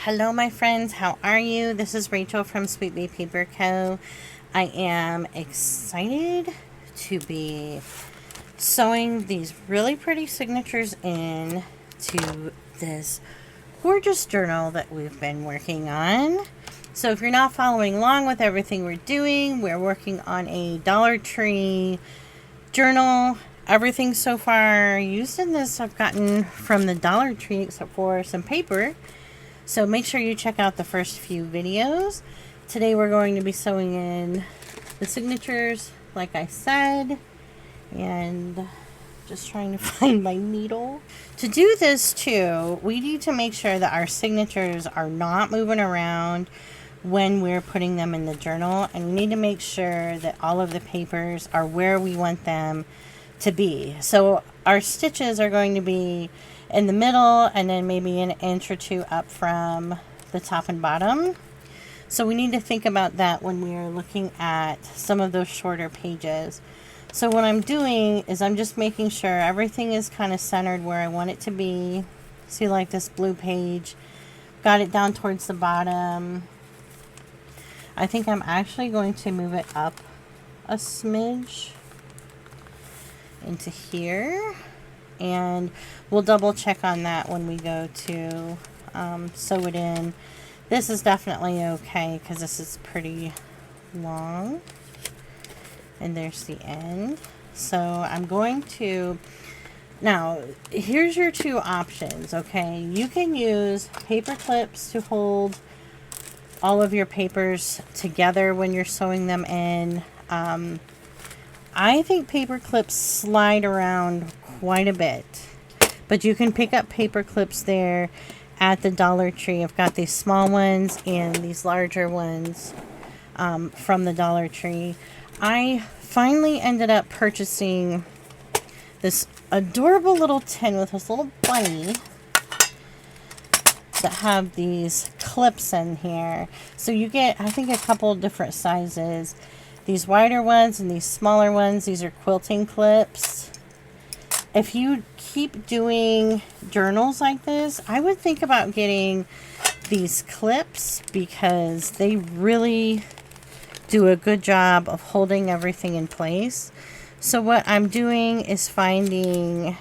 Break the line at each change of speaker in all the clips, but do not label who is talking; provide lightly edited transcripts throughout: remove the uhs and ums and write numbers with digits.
Hello my friends, how are you? This is Rachel from sweetbeepaperco. I am excited to be sewing these really pretty signatures in to this gorgeous journal that we've been working on. So if you're not following along with everything we're doing, we're working on a Dollar Tree journal. Everything so far used in this I've gotten from the Dollar Tree except for some paper. So make sure you check out the first few videos. Today we're going to be sewing in the signatures, like I said, and just trying to find my needle. To do this too, we need to make sure that our signatures are not moving around when we're putting them in the journal, and we need to make sure that all of the papers are where we want them to be. So our stitches are going to be in the middle and then maybe an inch or two up from the top and bottom. So we need to think about that when we are looking at some of those shorter pages. So what I'm doing is I'm just making sure everything is kind of centered where I want it to be. See, like this blue page, got it down towards the bottom. I think I'm actually going to move it up a smidge into here, and we'll double check on that when we go to sew it in. This is definitely okay because this is pretty long, and there's the end. So I'm going to, now here's your two options. Okay, you can use paper clips to hold all of your papers together when you're sewing them in. I think paper clips slide around quite a bit, but you can pick up paper clips there at the Dollar Tree. I've got these small ones and these larger ones from the Dollar Tree. I finally ended up purchasing this adorable little tin with this little bunny that have these clips in here. So you get, I think, a couple of different sizes. These wider ones and these smaller ones. These are quilting clips. If you keep doing journals like this, I would think about getting these clips because they really do a good job of holding everything in place. So what I'm doing is finding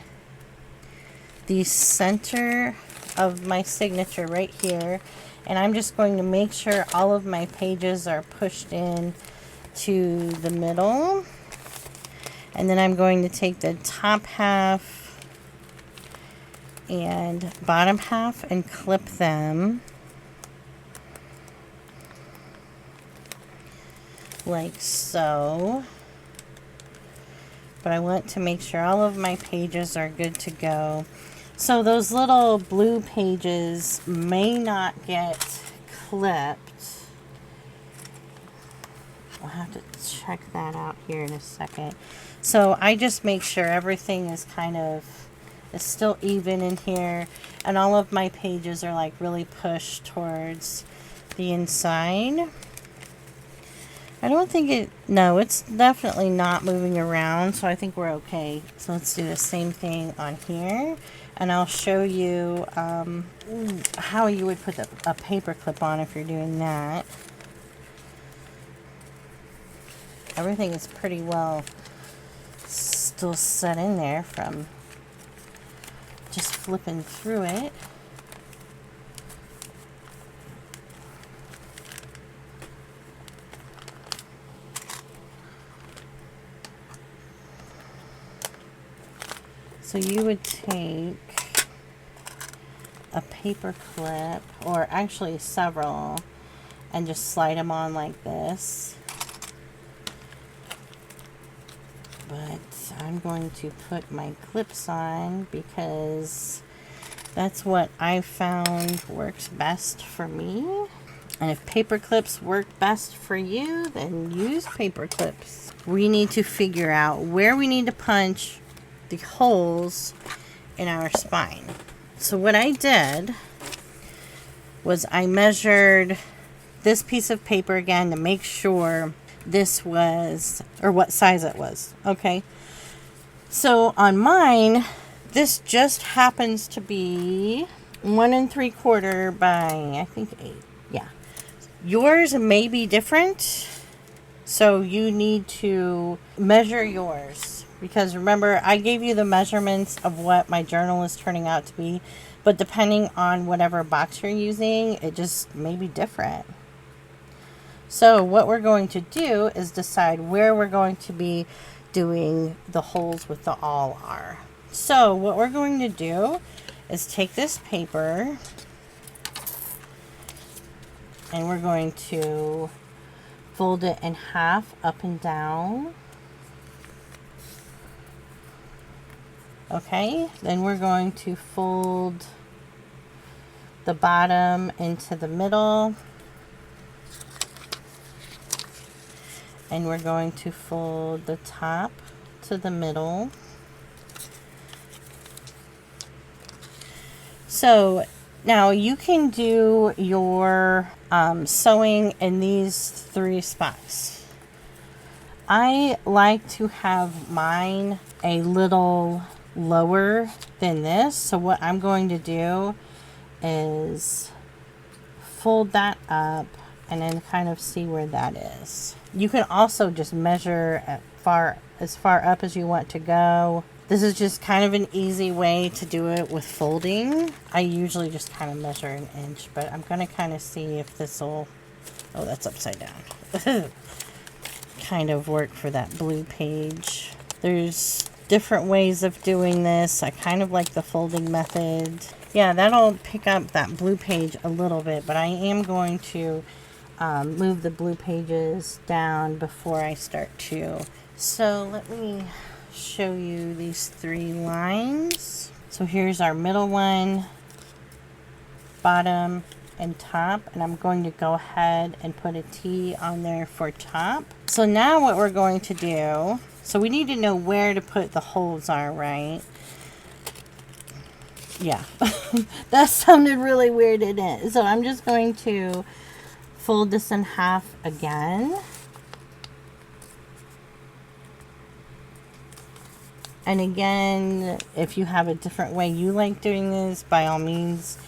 the center of my signature right here, and I'm just going to make sure all of my pages are pushed in to the middle, and then I'm going to take the top half and bottom half and clip them like so. But I want to make sure all of my pages are good to go. So those little blue pages may not get clipped. I'll have to check that out here in a second. So I just make sure everything is kind of, is still even in here, and all of my pages are like really pushed towards the inside. I don't think it, no, it's definitely not moving around, so I think we're okay. So let's do the same thing on here, and I'll show you how you would put a paper clip on if you're doing that. Everything is pretty well still set in there from just flipping through it. So you would take a paper clip, or actually several, and just slide them on like this. But I'm going to put my clips on because that's what I found works best for me. And if paper clips work best for you, then use paper clips. We need to figure out where we need to punch the holes in our spine. So what I did was I measured this piece of paper again to make sure this was, or what size it was. Okay, so on mine, this just happens to be 1 3/4 by, I think, 8. Yeah. Yours may be different, so you need to measure yours. Because remember, I gave you the measurements of what my journal is turning out to be. But depending on whatever box you're using, it just may be different. So what we're going to do is decide where we're going to be doing the holes with the awl are. So what we're going to do is take this paper and we're going to fold it in half up and down. Okay, then we're going to fold the bottom into the middle. And we're going to fold the top to the middle. So now you can do your sewing in these 3 spots. I like to have mine a little lower than this. So what I'm going to do is fold that up and then kind of see where that is. You can also just measure as far up as you want to go. This is just kind of an easy way to do it with folding. I usually just kind of measure 1 inch, but I'm going to kind of see if this will, oh, that's upside down. Kind of work for that blue page. There's different ways of doing this. I kind of like the folding method. Yeah, that'll pick up that blue page a little bit, but I am going to move the blue pages down before I start to. So let me show you these 3 lines. So here's our middle one, bottom and top, and I'm going to go ahead and put a T on there for top. So now what we're going to do, so we need to know where to put the holes are, right? Yeah, that sounded really weird, didn't it? So I'm just going to fold this in half again. And again, if you have a different way you like doing this, by all means,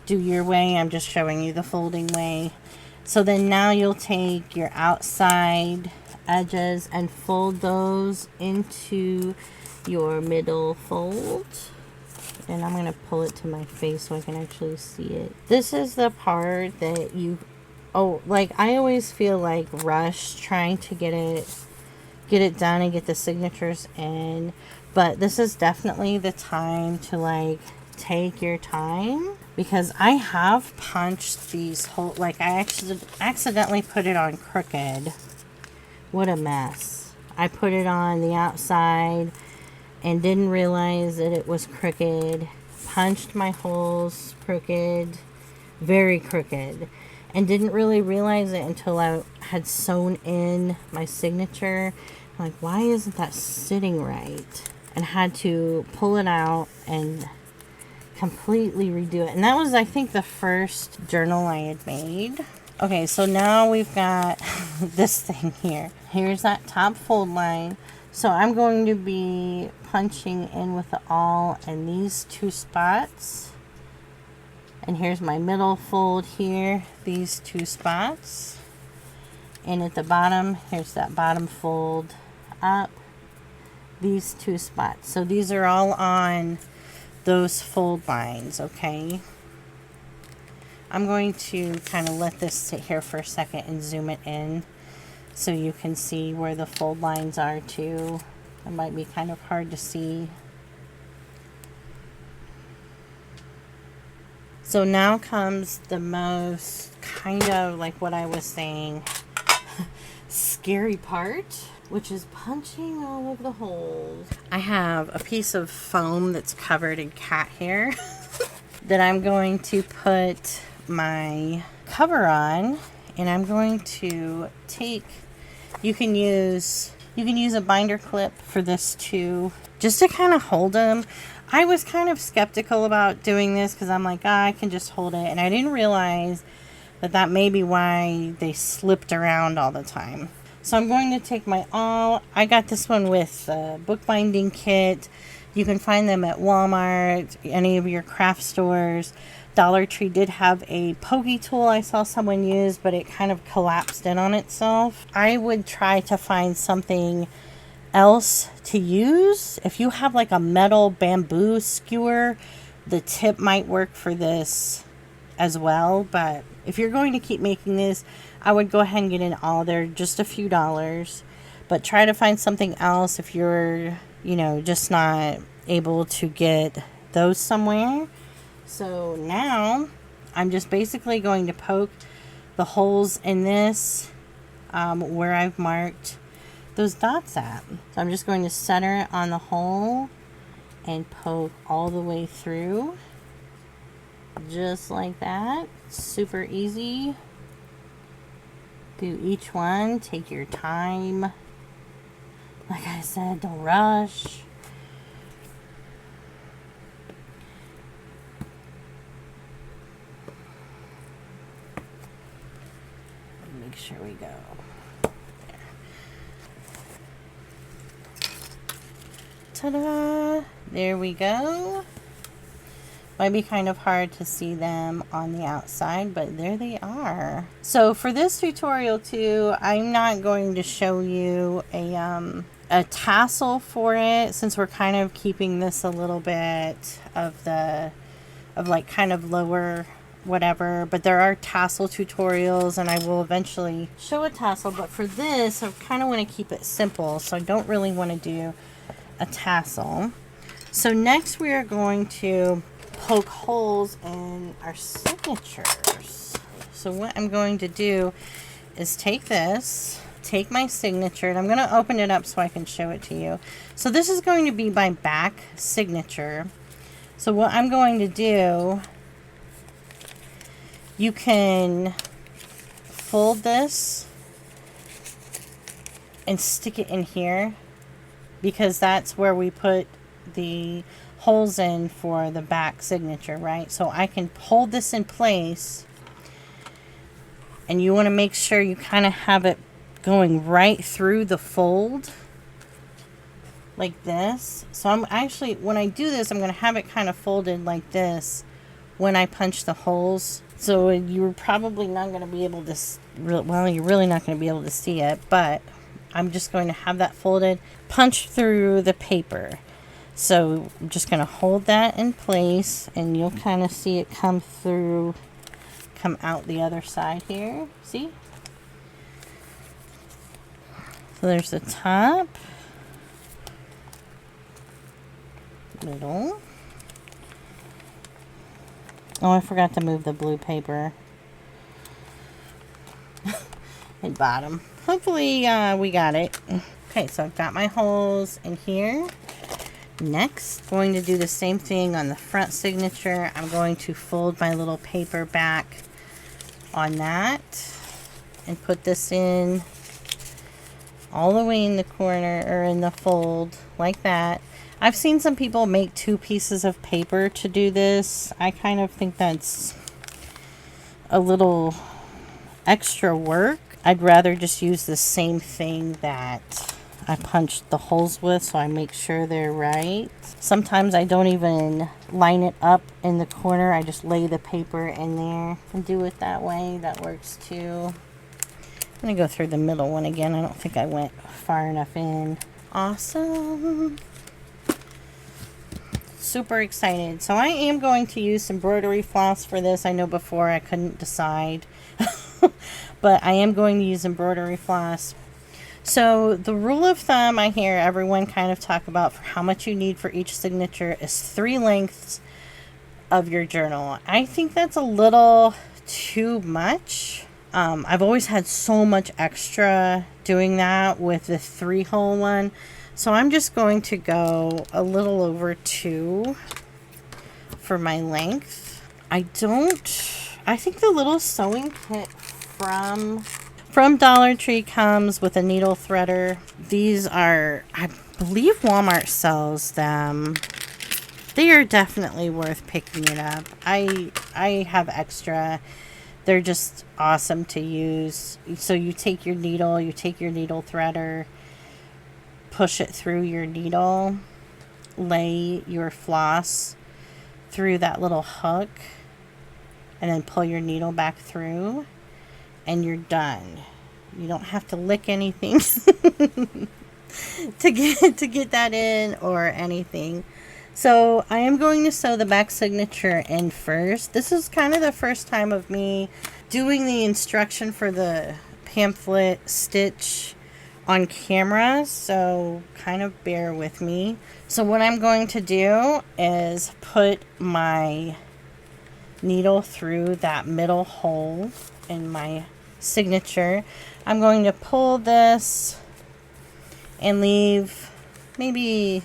do your way. I'm just showing you the folding way. So then now you'll take your outside edges and fold those into your middle fold. And I'm going to pull it to my face so I can actually see it. This is the part that you, oh, like I always feel like rushed trying to get it done and get the signatures in. But this is definitely the time to like take your time, because I have punched these whole, like I accidentally put it on crooked. What a mess. I put it on the outside and didn't realize that it was crooked. Punched my holes crooked, very crooked, and didn't really realize it until I had sewn in my signature. I'm like, why isn't that sitting right? And had to pull it out and completely redo it. And that was, I think, the first journal I had made. Okay, so now we've got this thing here. Here's that top fold line. So I'm going to be punching in with the awl in these 2 spots. And here's my middle fold here, these 2 spots. And at the bottom, here's that bottom fold up, these 2 spots. So these are all on those fold lines, okay? I'm going to kind of let this sit here for a second and zoom it in so you can see where the fold lines are too. It might be kind of hard to see. So now comes the most kind of like what I was saying scary part, which is punching all of the holes. I have a piece of foam that's covered in cat hair that I'm going to put my cover on, and I'm going to take, you can use a binder clip for this too, just to kind of hold them. I was kind of skeptical about doing this because I'm like, I can just hold it, and I didn't realize that may be why they slipped around all the time. So I'm going to take my awl. I got this one with a bookbinding kit. You can find them at Walmart, any of your craft stores. Dollar Tree did have a pokey tool I saw someone use, but it kind of collapsed in on itself. I would try to find something else to use. If you have like a metal bamboo skewer, the tip might work for this as well. But if you're going to keep making this, I would go ahead and get in all. They're just a few dollars. But try to find something else if you're, just not able to get those somewhere. So now I'm just basically going to poke the holes in this where I've marked those dots at. So I'm just going to center it on the hole and poke all the way through. Just like that. Super easy. Do each one. Take your time. Like I said, don't rush. Make sure we go. There. Ta-da! There we go. Might be kind of hard to see them on the outside, but there they are. So for this tutorial too, I'm not going to show you a tassel for it, since we're kind of keeping this a little bit of like kind of lower whatever, but there are tassel tutorials and I will eventually show a tassel, but for this I kind of want to keep it simple, so I don't really want to do a tassel. So next we are going to poke holes in our signatures. So what I'm going to do is take my signature, and I'm going to open it up so I can show it to you. So this is going to be my back signature. So what I'm going to do, you can fold this and stick it in here, because that's where we put the holes in for the back signature, right? So I can hold this in place, and you want to make sure you kind of have it going right through the fold like this. So I'm actually, when I do this, I'm going to have it kind of folded like this when I punch the holes. So you're probably not going to be able to, well, you're really not going to be able to see it, but I'm just going to have that folded, punch through the paper. So I'm just going to hold that in place, and you'll kind of see it come through, come out the other side here. See? So there's the top, middle. Oh, I forgot to move the blue paper. And bottom. Hopefully we got it. Okay, so I've got my holes in here. Next, going to do the same thing on the front signature. I'm going to fold my little paper back on that and put this in all the way in the corner, or in the fold like that. I've seen some people make 2 pieces of paper to do this. I kind of think that's a little extra work. I'd rather just use the same thing that I punched the holes with, so I make sure they're right. Sometimes I don't even line it up in the corner. I just lay the paper in there and do it that way. That works too. I'm going to go through the middle one again. I don't think I went far enough in. Awesome. Super excited. So I am going to use some embroidery floss for this. I know before I couldn't decide. But I am going to use embroidery floss. So the rule of thumb I hear everyone kind of talk about for how much you need for each signature is 3 lengths of your journal. I think that's a little too much. I've always had so much extra doing that with the 3-hole one. So I'm just going to go a little over 2 for my length. I think the little sewing kit from Dollar Tree comes with a needle threader. These are, I believe Walmart sells them. They are definitely worth picking it up. I have extra. They're just awesome to use. So you take your needle threader, push it through your needle, lay your floss through that little hook and then pull your needle back through, and you're done. You don't have to lick anything to get that in or anything. So I am going to sew the back signature in first. This is kind of the first time of me doing the instruction for the pamphlet stitch on camera, so kind of bear with me. So what I'm going to do is put my needle through that middle hole in my signature. I'm going to pull this and leave maybe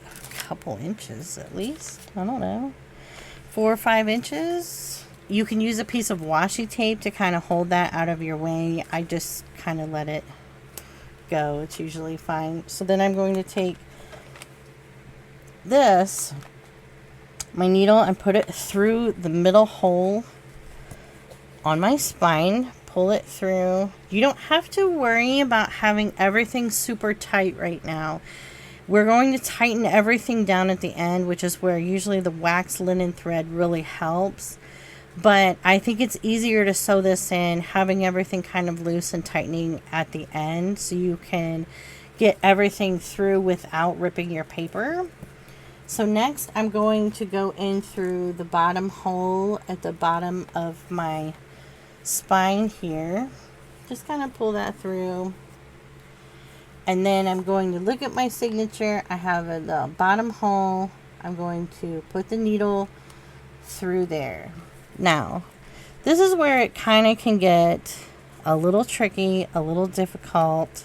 a couple inches at least. I don't know, 4 or 5 inches. You can use a piece of washi tape to kind of hold that out of your way. I just kind of let it go. It's usually fine. So then I'm going to take this, my needle, and put it through the middle hole on my spine. Pull it through. You don't have to worry about having everything super tight right now. We're going to tighten everything down at the end, which is where usually the wax linen thread really helps. But I think it's easier to sew this in, having everything kind of loose and tightening at the end, so you can get everything through without ripping your paper. So next I'm going to go in through the bottom hole at the bottom of my spine here. Just kind of pull that through. And then I'm going to look at my signature. I have the bottom hole. I'm going to put the needle through there. Now, this is where it kind of can get a little tricky, a little difficult.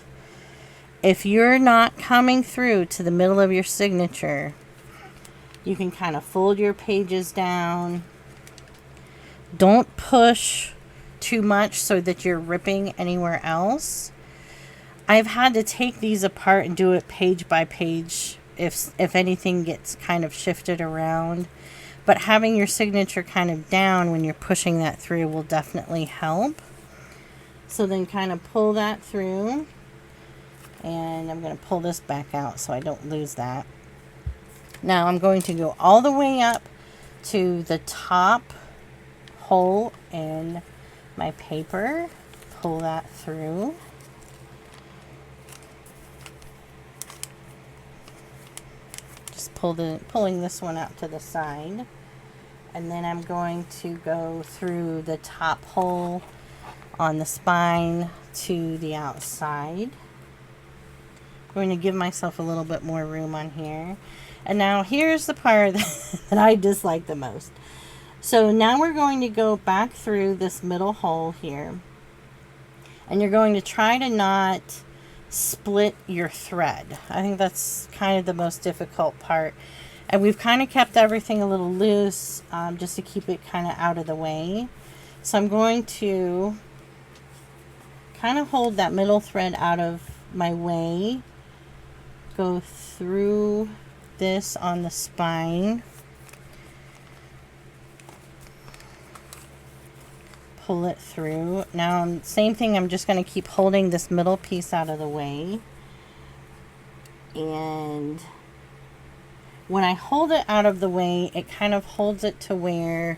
If you're not coming through to the middle of your signature, you can kind of fold your pages down. Don't push too much so that you're ripping anywhere else. I've had to take these apart and do it page by page if anything gets kind of shifted around. But having your signature kind of down when you're pushing that through will definitely help. So then kind of pull that through. And I'm going to pull this back out so I don't lose that. Now I'm going to go all the way up to the top hole in my paper. Pull that through. Just pulling this one out to the side. And then I'm going to go through the top hole on the spine to the outside. I'm going to give myself a little bit more room on here. And now here's the part that I dislike the most. So now we're going to go back through this middle hole here. And you're going to try to not split your thread. I think that's kind of the most difficult part. And we've kind of kept everything a little loose just to keep it kind of out of the way. So I'm going to kind of hold that middle thread out of my way. Go through this on the spine. Pull it through. Now, same thing, I'm just going to keep holding this middle piece out of the way. And when I hold it out of the way, it kind of holds it to where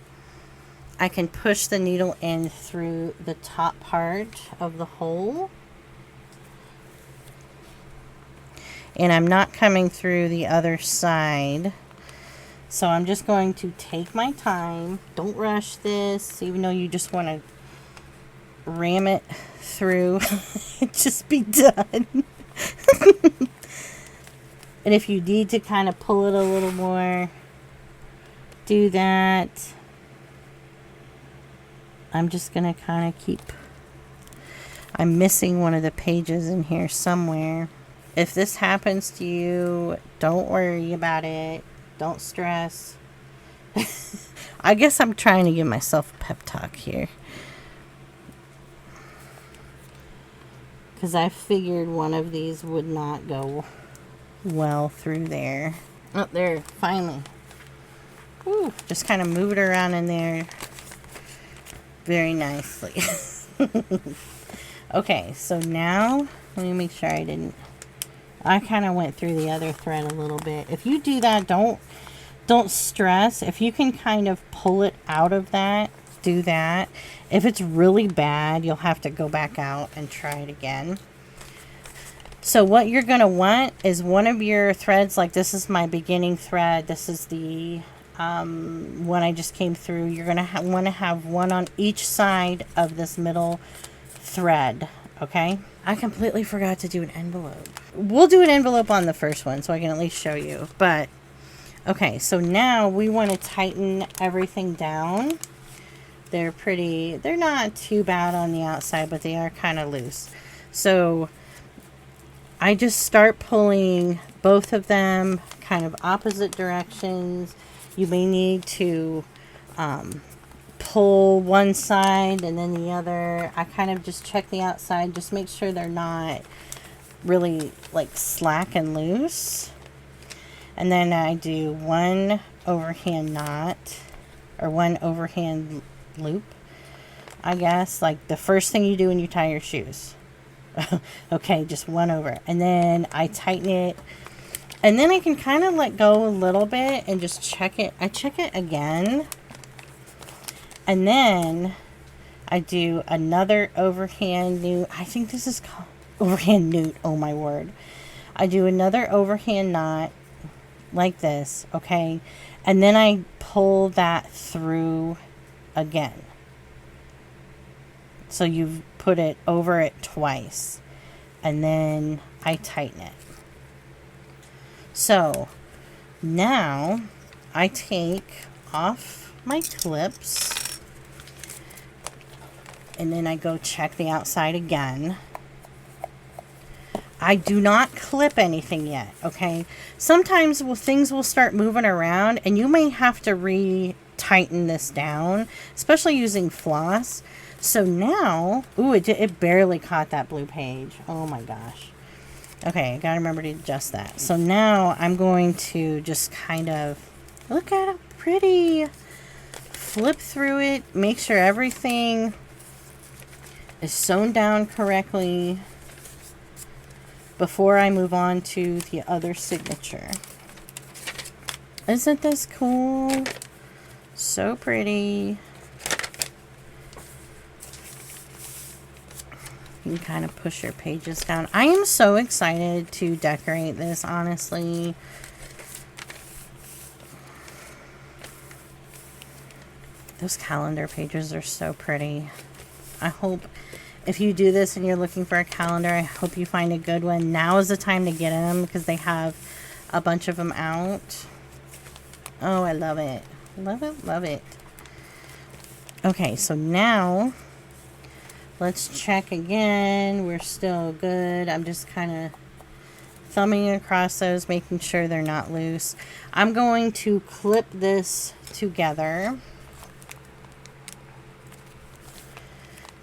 I can push the needle in through the top part of the hole. And I'm not coming through the other side. So I'm just going to take my time. Don't rush this, even though you just want to ram it through. Just be done. And if you need to kind of pull it a little more, do that. I'm just going to kind of keep... I'm missing one of the pages in here somewhere. If this happens to you, don't worry about it. Don't stress. I guess I'm trying to give myself a pep talk here. Because I figured one of these would not go well through there. Oh, there, finally. Woo, just kind of move it around in there very nicely. Okay, so now, let me make sure I didn't I kind of went through the other thread a little bit. If you do that, don't stress. If you can kind of pull it out of that, do that. If it's really bad, you'll have to go back out and try it again. So what you're going to want is one of your threads, like this is my beginning thread. This is the one I just came through. You're going to want to have one on each side of this middle thread, okay? I completely forgot to do an envelope. We'll do an envelope on the first one so I can at least show you. But, okay, so now we want to tighten everything down. They're not too bad on the outside, but they are kind of loose. So I just start pulling both of them kind of opposite directions. You may need to pull one side and then the other. I kind of just check the outside, just make sure they're not really like slack and loose. And then I do one overhand knot or one overhand loop, I guess, like the first thing you do when you tie your shoes. Okay, just one over, and then I tighten it, and then I can kind of let go a little bit and just check it. I check it again, and then I do another overhand newt. I think this is called overhand newt. Oh my word. I do another overhand knot like this, okay, and then I pull that through again. So you've put it over it twice, and then I tighten it. So now I take off my clips, and then I go check the outside again. I do not clip anything yet, okay? Sometimes things will start moving around, and you may have to re-tighten this down, especially using floss. So now, ooh, it barely caught that blue page. Oh my gosh. Okay, I gotta remember to adjust that. So now I'm going to just kind of, look at it, pretty. Flip through it, make sure everything is sewn down correctly before I move on to the other signature. Isn't this cool? So pretty. You can kind of push your pages down. I am so excited to decorate this, honestly. Those calendar pages are so pretty. I hope if you do this and you're looking for a calendar, I hope you find a good one. Now is the time to get them because they have a bunch of them out. Oh, I love it. Love it, love it. Okay, so now let's check again. We're still good. I'm just kind of thumbing across those, making sure they're not loose. I'm going to clip this together.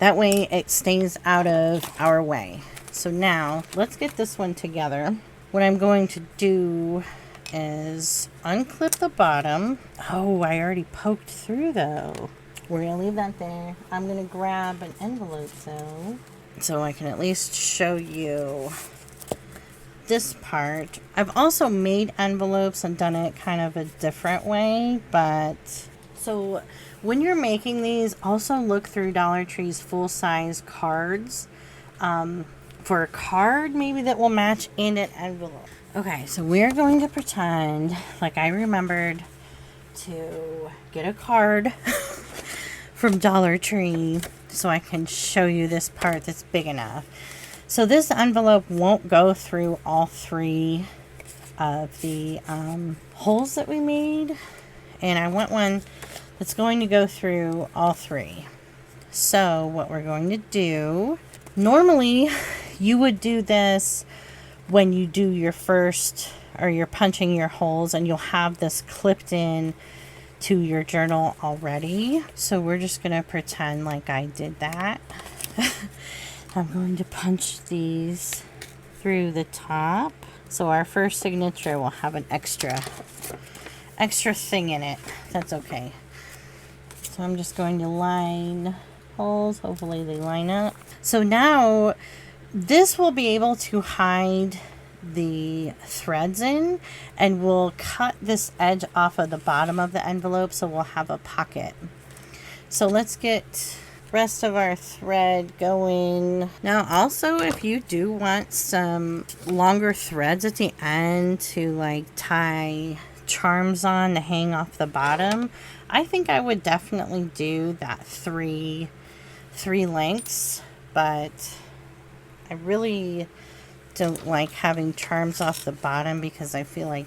That way it stays out of our way. So now let's get this one together. What I'm going to do is unclip the bottom. Oh, I already poked through though. We're going to leave that there. I'm going to grab an envelope though, so I can at least show you this part. I've also made envelopes and done it kind of a different way, but so when you're making these, also look through Dollar Tree's full-size cards for a card maybe that will match in an envelope. Okay, so we're going to pretend like I remembered to get a card from Dollar Tree so I can show you this part that's big enough. So this envelope won't go through all three of the holes that we made, and I want one that's going to go through all three. So what we're going to do, normally you would do this when you do your first, or you're punching your holes, and you'll have this clipped in to your journal already. So we're just going to pretend like I did that. I'm going to punch these through the top. So our first signature will have an extra thing in it. That's okay. So I'm just going to line holes. Hopefully they line up. So now this will be able to hide the threads in, and we'll cut this edge off of the bottom of the envelope so we'll have a pocket. So let's get rest of our thread going. Now also, if you do want some longer threads at the end to like tie charms on to hang off the bottom, I think I would definitely do that three lengths, but I really don't like having charms off the bottom because I feel like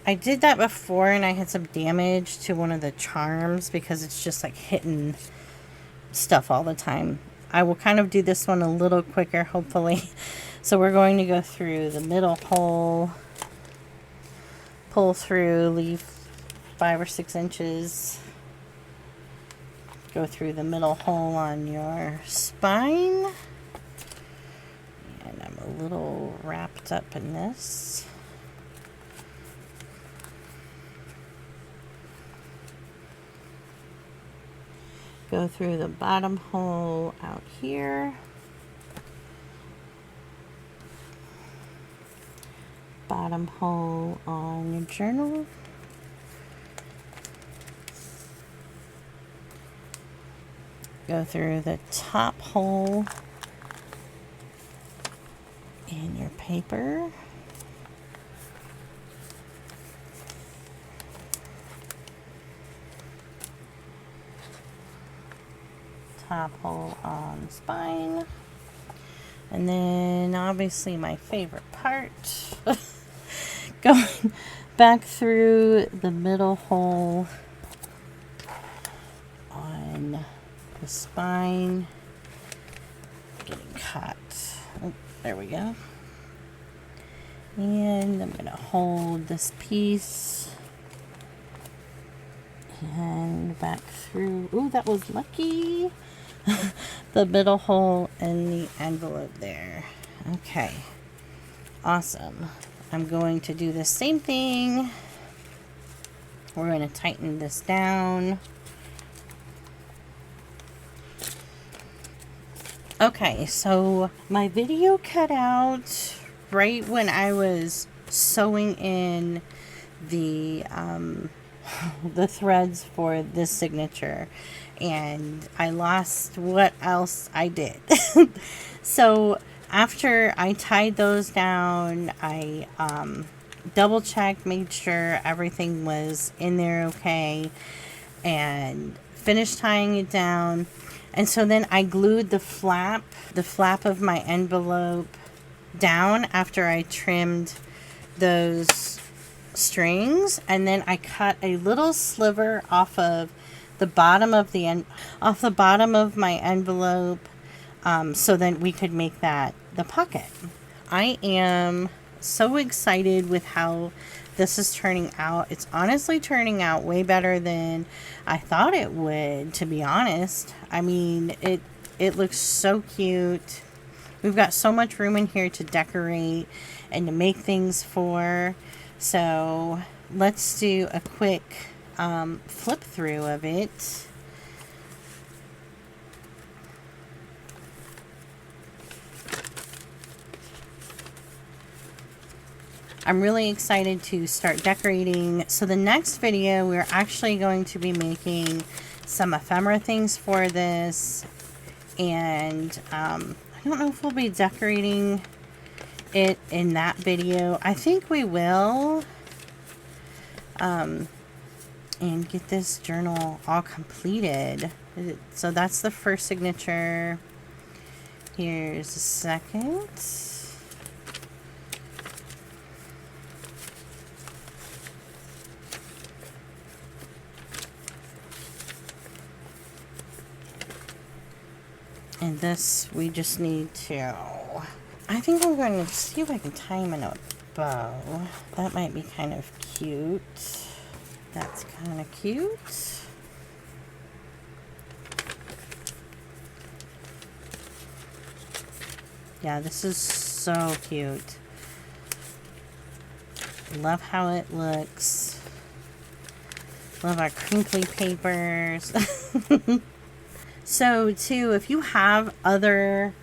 I did that before and I had some damage to one of the charms because it's just like hitting stuff all the time. I will kind of do this one a little quicker, hopefully. So we're going to go through the middle hole, pull through, leave 5 or 6 inches, go through the middle hole on your spine, and I'm a little wrapped up in this. Go through the bottom hole out here, bottom hole on your journal, go through the top hole in your paper, top hole on the spine, and then obviously my favorite part, going back through the middle hole on the spine, getting caught. Oh, there we go. And I'm going to hold this piece and back through. Ooh, that was lucky. The middle hole in the envelope there. Okay, awesome. I'm going to do the same thing. We're going to tighten this down. Okay, so my video cut out right when I was sewing in the threads for this signature, and I lost what else I did. So after I tied those down, I double checked, made sure everything was in there okay, and finished tying it down. And so then I glued the flap of my envelope down after I trimmed those strings, and then I cut a little sliver off of the bottom of my envelope, so then we could make that the pocket. I am so excited with how this is turning out. It's honestly turning out way better than I thought it would, to be honest. I mean, it looks so cute. We've got so much room in here to decorate and to make things for. So let's do a quick flip through of it. I'm really excited to start decorating. So the next video, we're actually going to be making some ephemera things for this. And I don't know if we'll be decorating it in that video. I think we will. And get this journal all completed. So that's the first signature. Here's the second. And this, we just need to, I think I'm going to see if I can tie him in a bow. That might be kind of cute. That's kind of cute. Yeah, this is so cute. Love how it looks. Love our crinkly papers. So too, if you have other,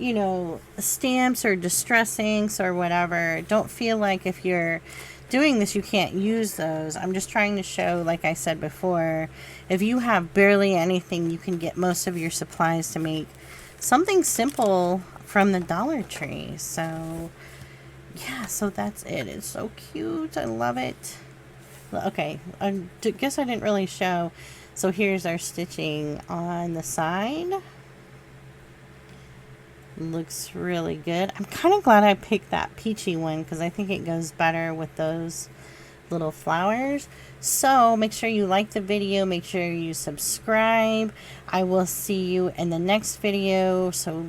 you know, stamps or distress inks or whatever, don't feel like if you're doing this you can't use those. I'm just trying to show, like I said before, if you have barely anything, you can get most of your supplies to make something simple from the Dollar Tree. So yeah, so that's it. It's so cute. I love it. Okay, I guess I didn't really show. So here's our stitching on the side. Looks really good. I'm kind of glad I picked that peachy one because I think it goes better with those little flowers. So make sure you like the video, make sure you subscribe. I will see you in the next video, so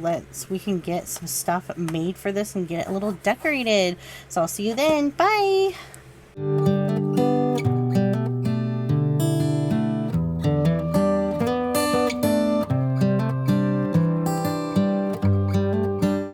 we can get some stuff made for this and get it a little decorated. So I'll see you then. Bye.